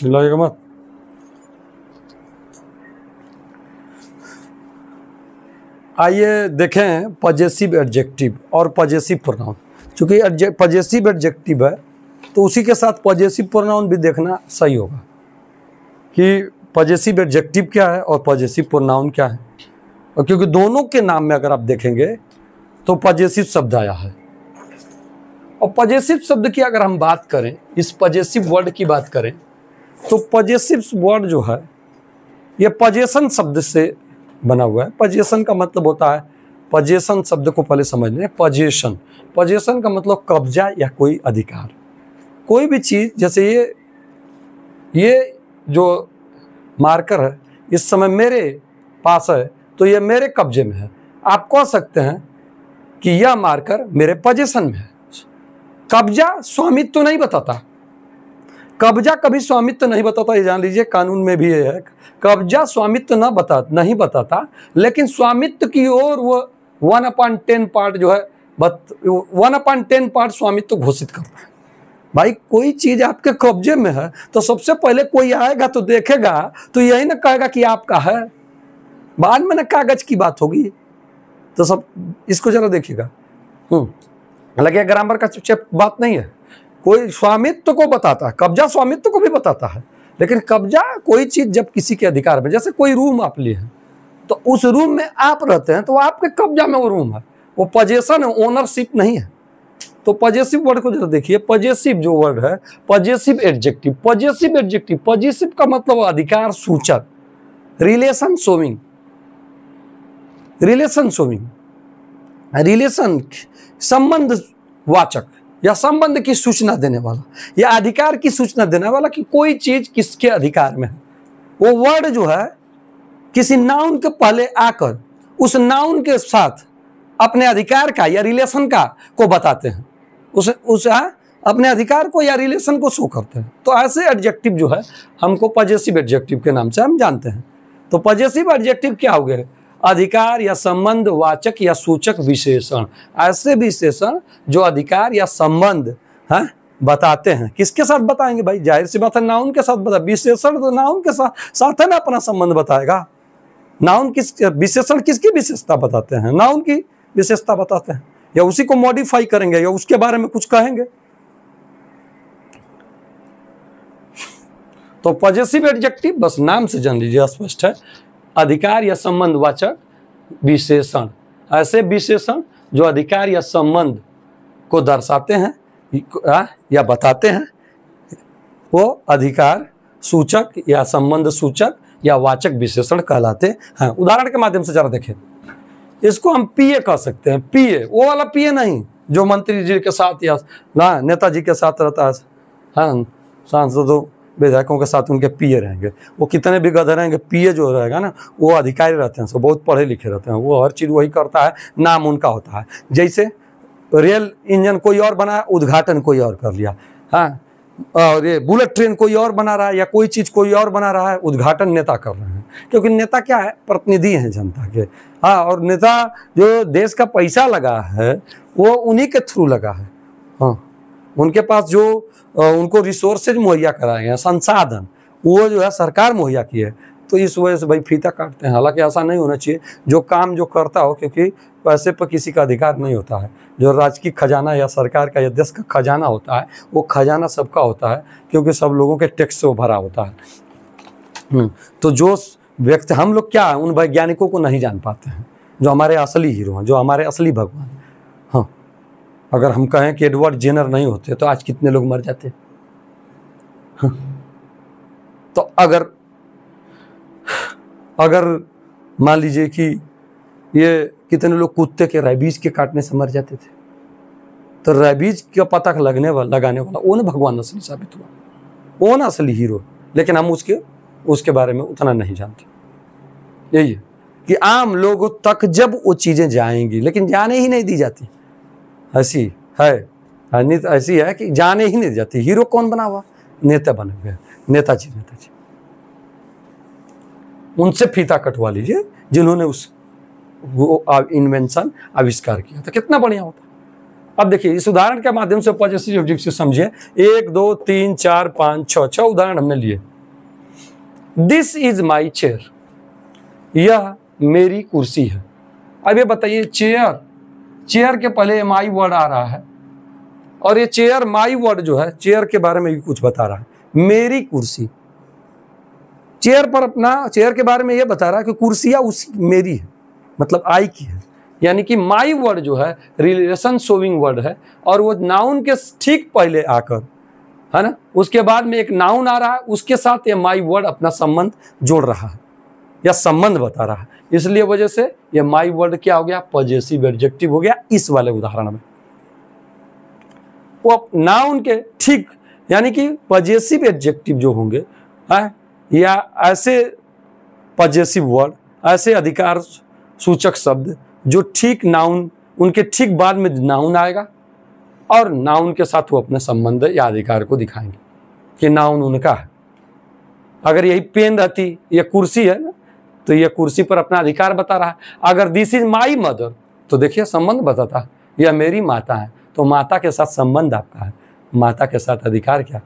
लगेगा मत। आइए देखें पजेसिव एडजेक्टिव और पजेसिव प्रोनाउन। चूंकि पजेसिव एडजेक्टिव है तो उसी के साथ पजेसिव प्रोनाउन भी देखना सही होगा कि पजेसिव एडजेक्टिव क्या है और पजेसिव प्रोनाउन क्या है। और क्योंकि दोनों के नाम में अगर आप देखेंगे तो पजेसिव शब्द आया है। और पजेसिव शब्द की अगर हम बात करें, इस पजेसिव वर्ड की बात करें, तो पजेसिव वर्ड जो है ये पजेशन शब्द से बना हुआ है। पजेशन का मतलब होता है, पजेशन शब्द को पहले समझ लें। पजेशन, पजेशन का मतलब कब्जा या कोई अधिकार। कोई भी चीज, जैसे ये जो मार्कर है इस समय मेरे पास है तो ये मेरे कब्जे में है। आप कह सकते हैं कि यह मार्कर मेरे पजेशन में है। कब्जा स्वामित्व तो नहीं बताता, कब्जा कभी स्वामित्व नहीं बताता, ये जान लीजिए। कानून में भी है कब्जा स्वामित्व नहीं बताता, लेकिन स्वामित्व की ओर वो 1/10 पार्ट जो है 1/10 पार्ट स्वामित्व घोषित करता है। भाई कोई चीज आपके कब्जे में है तो सबसे पहले कोई आएगा तो देखेगा तो यही ना कहेगा कि आपका है, बाद में ना कागज की बात होगी। तो सब इसको जरा देखिएगा। हालांकि ग्रामर का चुपचाप बात नहीं है, कोई स्वामित्व को बताता है, कब्जा स्वामित्व को भी बताता है, लेकिन कब्जा कोई चीज जब किसी के अधिकार में, जैसे कोई रूम आप लिए हैं तो उस रूम में आप रहते हैं तो आपके कब्जा में वो रूम है, वो पजेशन है, ओनरशिप नहीं है। तो पजेसिव वर्ड को जरा देखिए। पजेसिव जो वर्ड है, possessive adjective, possessive adjective, possessive का मतलब अधिकार सूचक, relation showing, relation showing, relation संबंध वाचक या संबंध की सूचना देने वाला या अधिकार की सूचना देने वाला कि कोई चीज किसके अधिकार में है। वो वर्ड जो है किसी नाउन के पहले आकर उस नाउन के साथ अपने अधिकार का या रिलेशन का को बताते हैं, उस अपने अधिकार को या रिलेशन को शो करते हैं। तो ऐसे एडजेक्टिव जो है हमको पजेसिव एडजेक्टिव के नाम से हम जानते हैं। तो पजेसिव एडजेक्टिव क्या हो गए? अधिकार या संबंध वाचक या सूचक विशेषण, ऐसे विशेषण जो अधिकार या संबंध बताते हैं। किसके साथ बताएंगे भाई? जाहिर सी बात है नाउन के साथ बता। विशेषण तो नाउन के साथ है ना अपना संबंध बताएगा। नाउन विशेषण किसकी विशेषता बताते हैं? नाउन की विशेषता बताते हैं, या उसी को मॉडिफाई करेंगे या उसके बारे में कुछ कहेंगे। तो पजेसिव एडजेक्टिव बस नाम से जान लीजिए, स्पष्ट है, अधिकार या संबंध वाचक विशेषण, ऐसे विशेषण जो अधिकार या संबंध को दर्शाते हैं या बताते हैं, वो अधिकार सूचक या संबंध सूचक या वाचक विशेषण कहलाते हैं। उदाहरण के माध्यम से जरा देखें। इसको हम पीए कह सकते हैं। पीए वो वाला पीए नहीं जो मंत्री जी के साथ या नेताजी के साथ रहता है, सांसदों विधायकों के साथ उनके पीए रहेंगे। वो कितने भी गधे रहेंगे, पीए जो रहेगा ना वो अधिकारी रहते हैं, सब बहुत पढ़े लिखे रहते हैं, वो हर चीज़ वही करता है, नाम उनका होता है। जैसे रेल इंजन कोई और बनाया, उद्घाटन कोई और कर लिया, और ये बुलेट ट्रेन कोई और बना रहा है या कोई चीज़ कोई और बना रहा है, उद्घाटन नेता कर रहे हैं। क्योंकि नेता क्या है? प्रतिनिधि हैं जनता के। और नेता जो देश का पैसा लगा है वो उन्हीं के थ्रू लगा है। उनके पास जो उनको रिसोर्सेज मुहैया कराए हैं, संसाधन, वो जो है सरकार मुहैया की है। तो इस वजह से भाई फीता काटते हैं। हालांकि ऐसा नहीं होना चाहिए, जो काम जो करता हो, क्योंकि पैसे पर किसी का अधिकार नहीं होता है। जो राजकीय खजाना या सरकार का या देश का खजाना होता है वो खजाना सबका होता है, क्योंकि सब लोगों के टैक्स से वो भरा होता है। तो जो व्यक्ति, हम लोग क्या उन वैज्ञानिकों को नहीं जान पाते हैं जो हमारे असली हीरो हैं, जो हमारे असली भगवान। अगर हम कहें कि एडवर्ड जेनर नहीं होते तो आज कितने लोग मर जाते। तो अगर मान लीजिए कि ये कितने लोग कुत्ते के रेबीज के काटने से मर जाते थे, तो रेबीज का पता लगाने वाला वो ना भगवान असली साबित हुआ, वो ना असली हीरो। लेकिन हम उसके बारे में उतना नहीं जानते। यही है कि आम लोगों तक जब वो चीज़ें जाएंगी, लेकिन जाने ही नहीं दी जाती। ऐसी है, ऐसी है कि जाने ही नहीं जाती। हीरो कौन बना हुआ? नेता बने हुए, नेताजी। उनसे फीता कटवा लीजिए जिन्होंने वो इन्वेंशन आविष्कार किया था, कितना बढ़िया होता। अब देखिए इस उदाहरण के माध्यम से पजेसिव एडजेक्टिव समझिए। 1 2 3 4 5 6 उदाहरण हमने लिए। दिस इज माई चेयर, यह मेरी कुर्सी है। अब ये बताइए, चेयर, चेयर के पहले माई वर्ड आ रहा है और ये चेयर माई वर्ड जो है चेयर के बारे में भी कुछ बता रहा है। मेरी कुर्सी, चेयर पर अपना, चेयर के बारे में ये बता रहा है कि कुर्सियां उसी मेरी है, मतलब आई की है। यानी कि माई वर्ड जो है रिलेशन शोविंग वर्ड है और वो नाउन के ठीक पहले आकर, है ना, उसके बाद में एक नाउन आ रहा है, उसके साथ ये माई वर्ड अपना संबंध जोड़ रहा है या संबंध बता रहा है। इसलिए वजह से ये माई वर्ड क्या हो गया, पॉजेसिव एडजेक्टिव हो गया इस वाले उदाहरण में। वो नाउन के ठीक, यानी कि पॉजेसिव एडजेक्टिव जो होंगे या ऐसे पॉजेसिव वर्ड, ऐसे अधिकार सूचक शब्द जो ठीक नाउन, उनके ठीक बाद में नाउन आएगा और नाउन के साथ वो अपने संबंध या अधिकार को दिखाएंगे कि नाउन उनका है। अगर यही पेन रहती, ये कुर्सी है ना, तो ये कुर्सी पर अपना अधिकार बता रहा है। अगर दिस इज माई मदर, तो देखिए संबंध बताता है, यह मेरी माता है, तो माता के साथ संबंध आपका है। माता के साथ अधिकार क्या,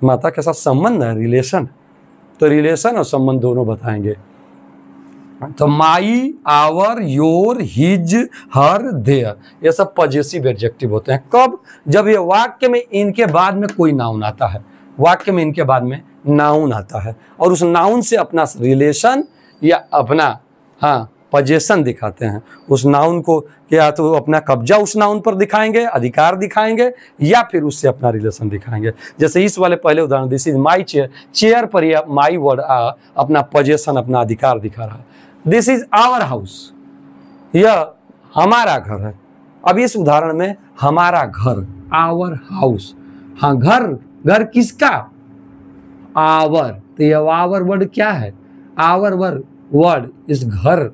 माता के साथ संबंध है, रिलेशन। तो रिलेशन और संबंध दोनों बताएंगे। तो my, our, your, his, her, their, ये सब पॉजेसिव एडजेक्टिव होते हैं। कब, जब ये वाक्य में इनके बाद में कोई नाउन आता है, वाक्य में इनके बाद में नाउन आता है और उस नाउन से अपना रिलेशन या अपना पोजीशन दिखाते हैं। उस नाउन को या तो अपना कब्जा उस नाउन पर दिखाएंगे, अधिकार दिखाएंगे, या फिर उससे अपना रिलेशन दिखाएंगे। जैसे इस वाले पहले उदाहरण, this is my chair, chair पर यह माई वर्ड अपना पोजीशन, अपना अधिकार दिखा रहा है। दिस इज आवर हाउस, यह हमारा घर है। अब इस उदाहरण में हमारा घर, आवर हाउस, हाँ घर, घर किसका, आवर, तो यह आवर वर्ड क्या है, आवर वर्ड इस घर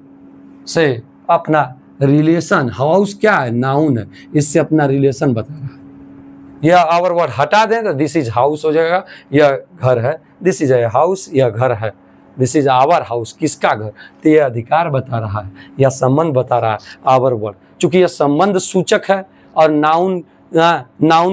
से अपना रिलेशन, हाउस क्या है, नाउन है, इससे अपना रिलेशन बता रहा है। यह आवर वर्ड हटा दें तो दिस इज हाउस हो जाएगा, यह घर है, दिस इज ए हाउस, यह घर है, दिस इज आवर हाउस, किसका घर, तो यह अधिकार बता रहा है या संबंध बता रहा है आवर वर्ड। चूंकि यह संबंध सूचक है और नाउन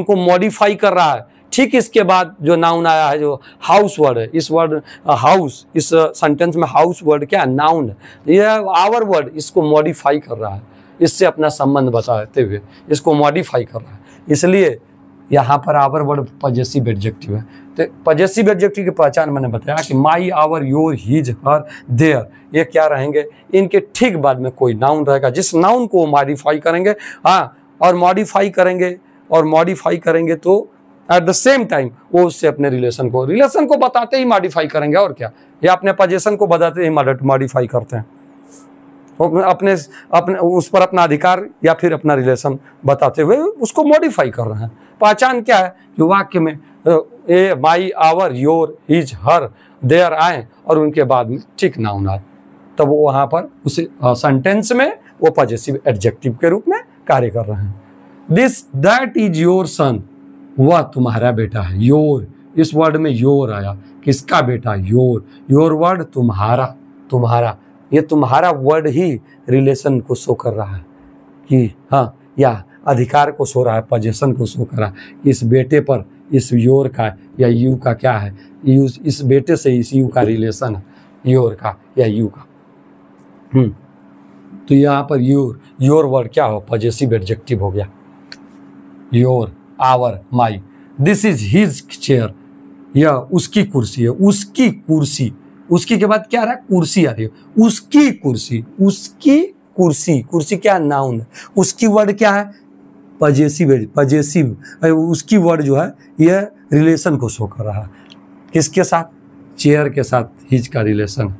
को मॉडिफाई कर रहा है। ठीक इसके बाद जो नाउन आया है, जो हाउस वर्ड है, इस वर्ड हाउस, इस सेंटेंस में हाउस वर्ड क्या है, नाउन है। यह आवर वर्ड इसको मॉडिफाई कर रहा है, इससे अपना संबंध बताते हुए इसको मॉडिफाई कर रहा है। इसलिए यहाँ per hour word possessive adjective है। तो पॉजेसिव एडजेक्टिव की पहचान मैंने बताया कि my, our, your, his, her, their, ये क्या रहेंगे, इनके ठीक बाद में कोई नाउन रहेगा जिस नाउन को मॉडिफाई करेंगे, और मॉडिफाई करेंगे तो एट द सेम टाइम वो उससे अपने रिलेशन को बताते ही मॉडिफाई करेंगे, और क्या, या अपने पोजीशन को बताते ही मॉडिफाई करते हैं, अपने उस पर अपना अधिकार या फिर अपना रिलेशन बताते हुए उसको मॉडिफाई कर रहे हैं। पहचान क्या है कि वाक्य में a, my, our, your, his, her, their आए और उनके बाद में ठीक नाउन आए, तब वो वहाँ पर उस सेंटेंस में वो पॉजेसिव एडजेक्टिव के रूप में कार्य कर रहे हैं। This, that is your son, वह तुम्हारा बेटा है। योर, इस वर्ड में योर आया, किसका बेटा, योर वर्ड तुम्हारा, ये तुम्हारा वर्ड ही रिलेशन को शो कर रहा है कि या अधिकार को शो रहा है, पोजीशन को शो कर रहा है कि इस बेटे पर इस योर का या यू का क्या है, इस बेटे से इस यू का रिलेशन है, योर का या यू का। तो यहाँ पर योर वर्ड क्या हो, पॉजेसिव एडजेक्टिव हो गया। Your, our, my. This is his chair, यह उसकी कुर्सी है, उसकी कुर्सी, उसकी के बाद क्या आ रहा है, कुर्सी आ रही है, उसकी कुर्सी क्या, नाउन है, उसकी वर्ड क्या है, पॉजेसिव, उसकी वर्ड जो है यह रिलेशन को शो कर रहा है, किसके साथ, चेयर के साथ हिज का रिलेशन।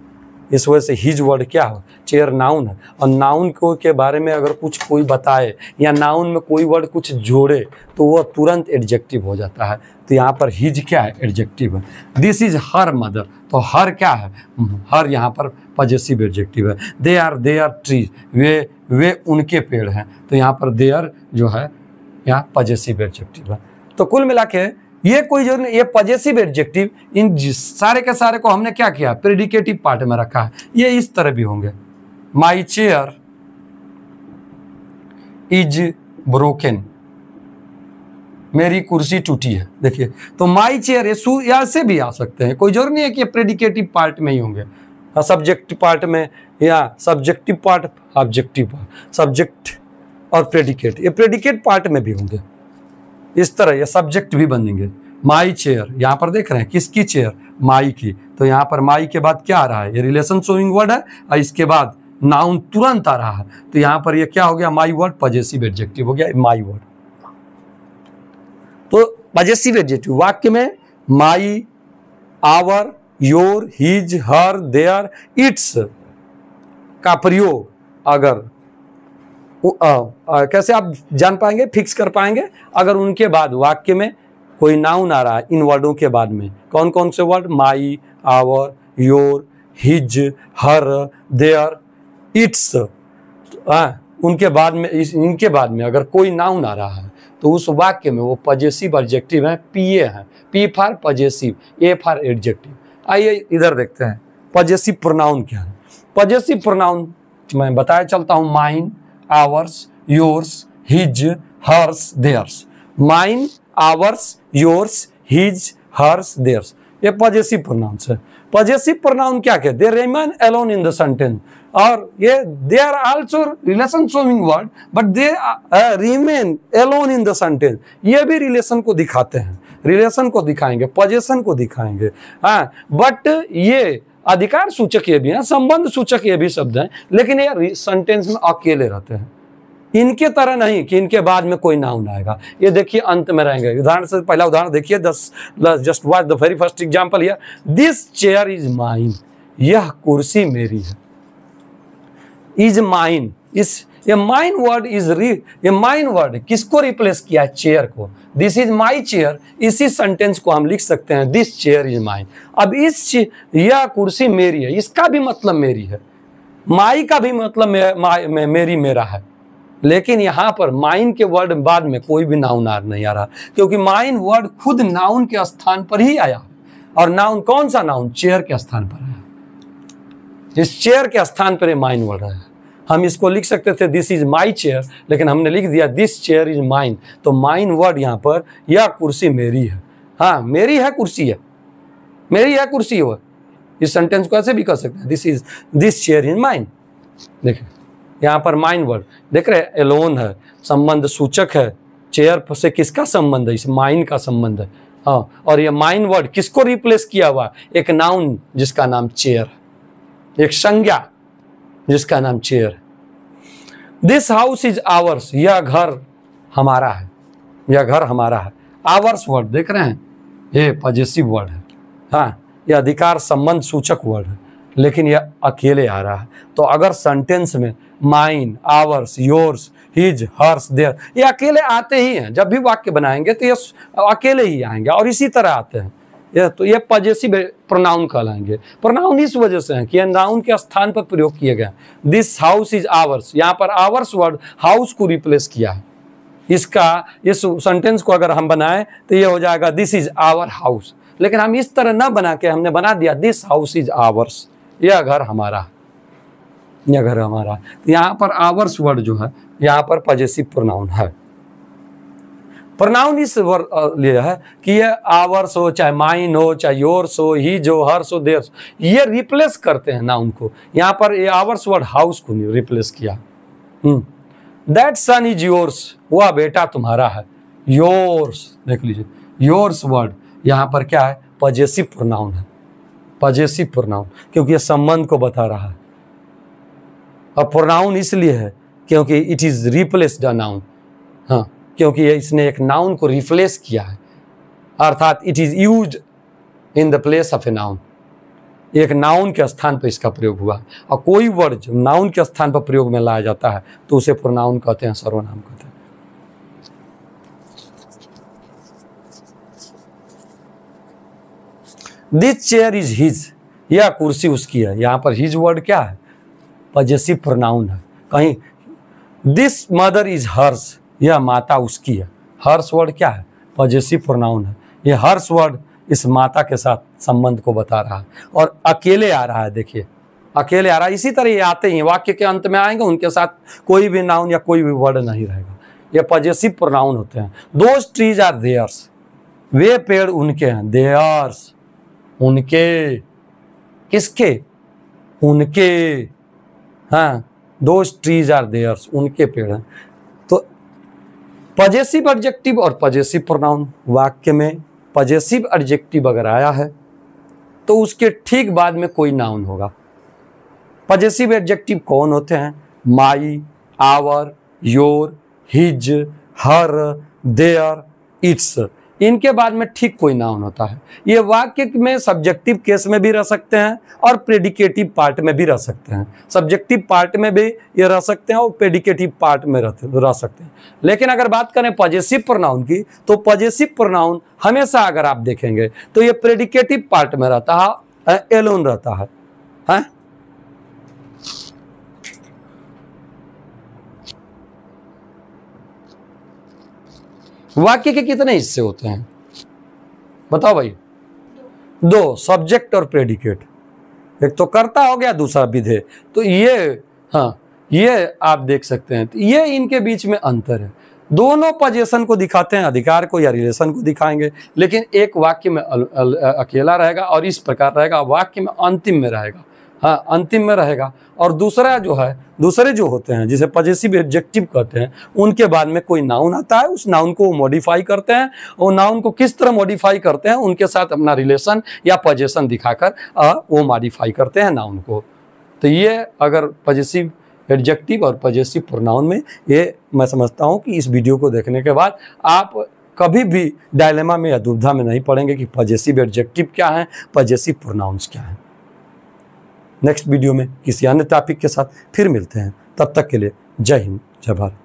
इस वजह से हिज वर्ड क्या हो, चेयर नाउन है, और नाउन को के बारे में अगर कुछ कोई बताए या नाउन में कोई वर्ड कुछ जोड़े तो वह तुरंत एडजेक्टिव हो जाता है। तो यहाँ पर हिज क्या है, एडजेक्टिव है। दिस इज हर मदर, तो हर क्या है, हर यहाँ पर पॉजेसिव एडजेक्टिव है। दे आर ट्रीज, वे उनके पेड़ हैं, तो यहाँ पर देयर जो है यहाँ पॉजेसिव एडजेक्टिव है। तो कुल मिला के ये कोई जो ये पॉजेसिव एडजेक्टिव इन सारे के सारे को हमने क्या किया, प्रेडिकेटिव पार्ट में रखा है। ये इस तरह भी होंगे, माई चेयर इज ब्रोकन, मेरी कुर्सी टूटी है। देखिए, तो माई चेयर ऐसे भी आ सकते हैं, कोई जरूर नहीं है कि प्रेडिकेटिव पार्ट में ही होंगे, सब्जेक्टिव पार्ट में, या subjective part objective part, subject और प्रेडिकेट, ये प्रेडिकेट पार्ट में भी होंगे। इस तरह ये सब्जेक्ट भी बनेंगे। माई चेयर, यहाँ पर देख रहे हैं किसकी चेयर, माई की, तो यहाँ पर माई के बाद क्या आ रहा है, ये रिलेशन शोइंग वर्ड है, और इसके बाद नाउन तुरंत आ रहा है, तो यहाँ पर ये क्या हो गया, माई वर्ड पजेसिव एडजेक्टिव हो गया, माई वर्ड। तो पजेसिव एडजेक्टिव वाक्य में my, our, your, his, her, their, its का प्रयोग अगर कैसे आप जान पाएंगे, फिक्स कर पाएंगे, अगर उनके बाद वाक्य में कोई नाउन आ रहा है इन वर्डों के बाद में। कौन कौन से word, my, our, your, his, her, their, its, उनके बाद में, इनके बाद में अगर कोई नाउन आ रहा है तो उस वाक्य में वो पजेसिव एडजेक्टिव है, पीए है, P for possessive, A for adjective. आइए इधर देखते हैं पजेसिव प्रोनाउन क्या है। पजेसिव प्रोनाउन मैं बताया चलता हूं, mine, ours, yours, his, hers, theirs. Mine, ours, yours, his, hers, theirs, ये पजेसिव प्रोनाउंस है। पजेसिव प्रोनाउन क्या कहते हैं, they remain alone in the sentence, और ये they are also relation showing word but they remain alone in the sentence, ये भी relation को दिखाते हैं, रिलेशन को दिखाएंगे, पोजीशन को दिखाएंगे, हाँ, बट ये अधिकार सूचक ये भी है, संबंध सूचक ये भी शब्द हैं, लेकिन ये सेंटेंस में अकेले रहते हैं। इनके तरह नहीं कि इनके बाद में कोई नाउन आएगा, ये देखिए अंत में रहेंगे। उदाहरण से पहला उदाहरण देखिए, just watch the very first example here, this chair is mine, यह कुर्सी मेरी है। इज माइन, इस ये माइन वर्ड ये माइन वर्ड किसको रिप्लेस किया है, चेयर को। दिस इज माई चेयर, इसी सेंटेंस को हम लिख सकते हैं दिस चेयर इज माइन। अब यह कुर्सी मेरी है, इसका भी मतलब मेरी है, माई का भी मतलब मेरी मेरा है, लेकिन यहाँ पर माइन के वर्ड बाद में कोई भी नाउन नहीं आ रहा, क्योंकि माइन वर्ड खुद नाउन के स्थान पर ही आया, और नाउन कौन सा नाउन, चेयर के स्थान पर आया। इस चेयर के स्थान पर माइन वर्ड आया। हम इसको लिख सकते थे दिस इज माई चेयर, लेकिन हमने लिख दिया दिस चेयर इज माइन, तो माइन वर्ड यहाँ पर यह कुर्सी मेरी है, हाँ मेरी है कुर्सी है, मेरी है कुर्सी हो। इस सेंटेंस को ऐसे भी कर सकते हैं, दिस चेयर इज माइन। देखिए यहाँ पर माइन वर्ड देख रहे हैं, एलोन है, संबंध सूचक है, चेयर से किसका संबंध है, इस माइन का संबंध है, हाँ, और ये माइन वर्ड किसको रिप्लेस किया हुआ, एक नाउन जिसका नाम चेयर, एक संज्ञा जिसका नाम chair. This house is ours, यह घर हमारा है, यह घर हमारा है। आवर्स वर्ड देख रहे हैं, ये पॉजिटिव वर्ड है, हाँ, यह अधिकार संबंध सूचक वर्ड है, लेकिन यह अकेले आ रहा है। तो अगर सेंटेंस में mine, ours, yours, his, hers, their, ये अकेले आते ही हैं, जब भी वाक्य बनाएंगे तो ये अकेले ही आएंगे, और इसी तरह आते हैं, तो ये पॉजिटिव प्रोनाउन कहलाएंगे। प्रोनाउन इस वजह से है कि नाउन के स्थान पर प्रयोग किए गए। दिस हाउस इज आवर्स, यहाँ पर आवर्स वर्ड हाउस को रिप्लेस किया है। इस सेंटेंस को अगर हम बनाएं तो ये हो जाएगा दिस इज आवर हाउस, लेकिन हम इस तरह ना बना के हमने बना दिया दिस हाउस इज आवर्स, यह घर हमारा, यह घर हमारा। तो यहाँ पर आवर्स वर्ड जो है यहाँ पर पॉजिटिव प्रोनाउन है। प्रोनाउन इस लिए है कि ये आवर्स हो, चाहे माइन हो, चाहे योर्स हो, हिज हो, हर्स हो, देयर्स, ये रिप्लेस करते हैं नाउन को। यहाँ पर ये आवर्स वर्ड हाउस को रिप्लेस किया। दैट सन इज योर्स, वह बेटा तुम्हारा है। योर्स देख लीजिए, योर्स वर्ड यहाँ पर क्या है, पॉजिटिव प्रोनाउन है, पॉजिटिव प्रोनाउन, क्योंकि ये संबंध को बता रहा है। और प्रोनाउन इसलिए है क्योंकि it is replaced a noun, हाँ, क्योंकि इसने एक नाउन को रिप्लेस किया है, अर्थात it is used in the place of a noun, एक नाउन के स्थान पर इसका प्रयोग हुआ। और कोई वर्ड जो नाउन के स्थान पर प्रयोग में लाया जाता है तो उसे प्रोनाउन कहते हैं, सर्वनाम कहते हैं। दिस चेयर इज हिज, यह कुर्सी उसकी है। यहाँ पर हिज वर्ड क्या है, पॉजिटिव प्रोनाउन है। कहीं दिस मदर इज हर्स, यह माता उसकी है। हर्स वर्ड क्या है, पॉजिटिव प्रोनाउन है। ये हर्स वर्ड इस माता के साथ संबंध को बता रहा है, और अकेले आ रहा है, देखिए अकेले आ रहा है। इसी तरह ये आते ही वाक्य के अंत में आएंगे, उनके साथ कोई भी नाउन या कोई भी वर्ड नहीं रहेगा। ये पॉजेसिव प्रोनाउन होते हैं। दोज ट्रीज आर देयर्स, वे पेड़ उनके हैं। देयर्स, उनके, किसके? उनके। हाँ, दोज ट्रीज आर देयर्स, उनके पेड़ हैं। तो पॉजेसिव एडजेक्टिव और पॉजेसिव प्रोनाउन, वाक्य में पॉजेसिव एडजेक्टिव अगर आया है तो उसके ठीक बाद में कोई नाउन होगा। पॉजेसिव एडजेक्टिव कौन होते हैं? My, our, your, his, her, their, its, इनके बाद में ठीक कोई नाउन होता है। ये वाक्य में सब्जेक्टिव केस में भी रह सकते हैं और प्रेडिकेटिव पार्ट में भी रह सकते हैं। सब्जेक्टिव पार्ट में भी ये रह सकते हैं और प्रेडिकेटिव पार्ट में रह सकते हैं। लेकिन अगर बात करें पॉजेसिव प्रोनाउन की, तो पॉजेसिव प्रोनाउन हमेशा अगर आप देखेंगे तो ये प्रेडिकेटिव पार्ट में रहता है, एलोन रहता है। वाक्य के कितने हिस्से होते हैं बताओ भाई? दो, सब्जेक्ट और प्रेडिकेट। एक तो कर्ता हो गया, दूसरा विधेय। तो ये, हाँ, ये आप देख सकते हैं, तो ये इनके बीच में अंतर है। दोनों पोजीशन को दिखाते हैं, अधिकार को या रिलेशन को दिखाएंगे, लेकिन एक वाक्य में अकेला रहेगा और इस प्रकार रहेगा, वाक्य में अंतिम में रहेगा। हाँ, अंतिम में रहेगा। और दूसरा जो है, दूसरे जो होते हैं जिसे पॉजेसिव एडजेक्टिव कहते हैं, उनके बाद में कोई नाउन आता है, उस नाउन को मॉडिफाई करते हैं। वो नाउन को किस तरह मॉडिफाई करते हैं? उनके साथ अपना रिलेशन या पोजीशन दिखाकर वो मॉडिफाई करते हैं नाउन को। तो ये अगर पॉजेसिव एडजेक्टिव और पॉजेसिव प्रोनाउन में, ये मैं समझता हूँ कि इस वीडियो को देखने के बाद आप कभी भी डायलेमा में या दुविधा में नहीं पड़ेंगे कि पॉजेसिव एडजेक्टिव क्या है, पॉजेसिव प्रोनाउंस क्या है। नेक्स्ट वीडियो में किसी अन्य टॉपिक के साथ फिर मिलते हैं। तब तक के लिए जय हिंद, जय भारत।